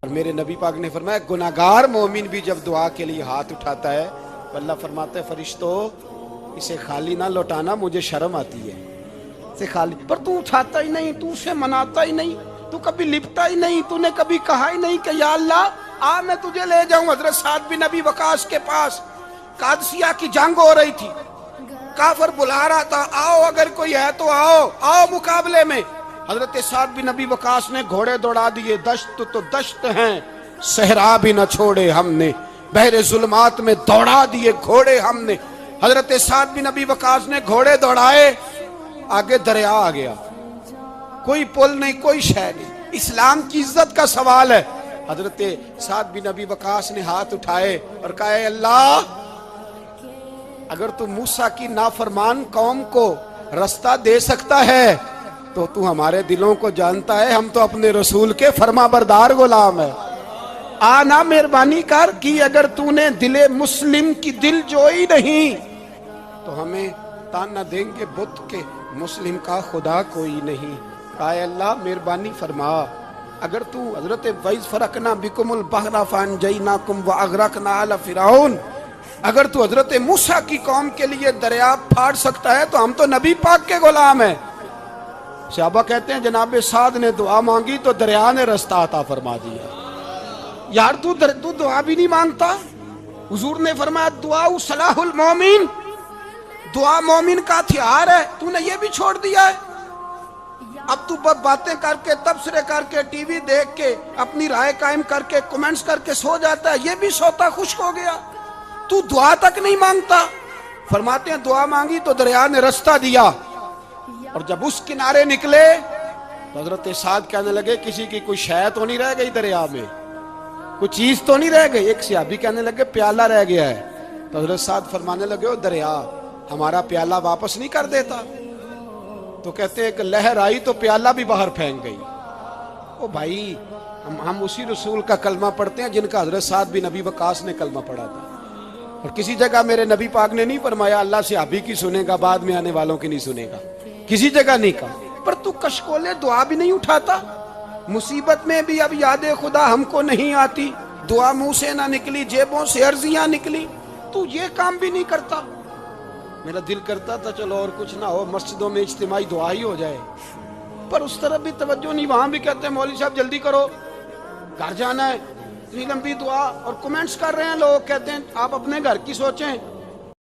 اور میرے نبی پاک نے فرمایا گناہگار مومن بھی جب دعا کے لیے ہاتھ اٹھاتا ہے تو اللہ فرماتا ہے فرشتوں اسے خالی نہ لوٹانا، مجھے شرم آتی ہے اسے خالی، پر تو اٹھاتا ہی نہیں، تو اسے مناتا ہی نہیں، تو کبھی لپٹا ہی نہیں، تو نے کبھی کہا ہی نہیں کہ یا اللہ آ میں تجھے لے جاؤں۔ حضرت سعد بن ابی وقاص کے پاس قادسیہ کی جنگ ہو رہی تھی، کافر بلا رہا تھا آؤ اگر کوئی ہے تو آؤ آؤ مقابلے میں۔ حضرت سعد بن ابی وقاص نے گھوڑے دوڑا دیے، دشت تو دشت ہیں صحرا بھی نہ چھوڑے ہم نے، بحر ظلمات میں دوڑا دیے گھوڑے ہم نے۔ حضرت سعد بن ابی وقاص نے گھوڑے دوڑائے، آگے دریا آ گیا، کوئی پل نہیں کوئی شے نہیں، اسلام کی عزت کا سوال ہے۔ حضرت سعد بن ابی وقاص نے ہاتھ اٹھائے اور کہا اے اللہ اگر تو موسیٰ کی نافرمان قوم کو رستہ دے سکتا ہے تو تو ہمارے دلوں کو جانتا ہے، ہم تو اپنے رسول کے فرما بردار غلام ہیں، آنا مہربانی کر کی اگر تو نے دل مسلم کی دل جوئی نہیں تو ہمیں تانا دیں گے بت کے مسلم کا خدا کوئی نہیں۔ کہا اے اللہ مہربانی فرما اگر تو حضرت وَإِذْ فَرَقْنَا بِكُمُ الْبَحْرَ فَأَنْجَيْنَاكُمْ وَأَغْرَقْنَا آلَ فِرْعَوْنَ، اگر تو حضرت موسیٰ کی قوم کے لیے دریا پھاڑ سکتا ہے تو ہم تو نبی پاک کے غلام ہیں۔ صحابہ کہتے ہیں جناب سعد نے دعا مانگی تو دریا نے رستہ عطا فرما دیا۔ یار تو دعا بھی نہیں مانگتا؟ حضور نے فرمایا دعا صلاح المومن، دعا مومن کا ہتھیار ہے، تو نے یہ بھی چھوڑ دیا ہے۔ اب تو باتیں کر کے تبصرے کر کے ٹی وی دیکھ کے اپنی رائے قائم کر کے کمنٹس کر کے سو جاتا ہے، یہ بھی سوتا خشک ہو گیا، تو دعا تک نہیں مانگتا۔ فرماتے ہیں دعا مانگی تو دریا نے رستہ دیا، اور جب اس کنارے نکلے تو حضرت سعد کہنے لگے کسی کی کوئی شے تو نہیں رہ گئی دریا میں، کوئی چیز تو نہیں رہ گئی۔ ایک صحابی کہنے لگے پیالہ رہ گیا ہے، تو حضرت سعد فرمانے لگے او دریا ہمارا پیالہ واپس نہیں کر دیتا؟ تو کہتے ہیں کہ لہر آئی تو پیالہ بھی باہر پھینک گئی۔ او بھائی ہم اسی رسول کا کلمہ پڑھتے ہیں جن کا حضرت سعد بن ابی وقاص نے کلمہ پڑھا تھا، اور کسی جگہ میرے نبی پاک نے نہیں فرمایا اللہ صحابی کی سنے گا بعد میں آنے والوں کی نہیں سنے گا، کسی جگہ نہیں کہا۔ پر تو کشکولے دعا بھی نہیں اٹھاتا، مصیبت میں بھی اب یاد خدا ہم کو نہیں آتی، دعا منہ سے نہ نکلی جیبوں سے عرضیاں نکلی، تو یہ کام بھی نہیں کرتا۔ میرا دل کرتا تھا چلو اور کچھ نہ ہو مسجدوں میں اجتماعی دعا ہی ہو جائے، پر اس طرف بھی توجہ نہیں، وہاں بھی کہتے ہیں مولوی صاحب جلدی کرو گھر جانا ہے، اتنی لمبی دعا، اور کمنٹس کر رہے ہیں لوگ، کہتے ہیں آپ اپنے گھر کی سوچیں،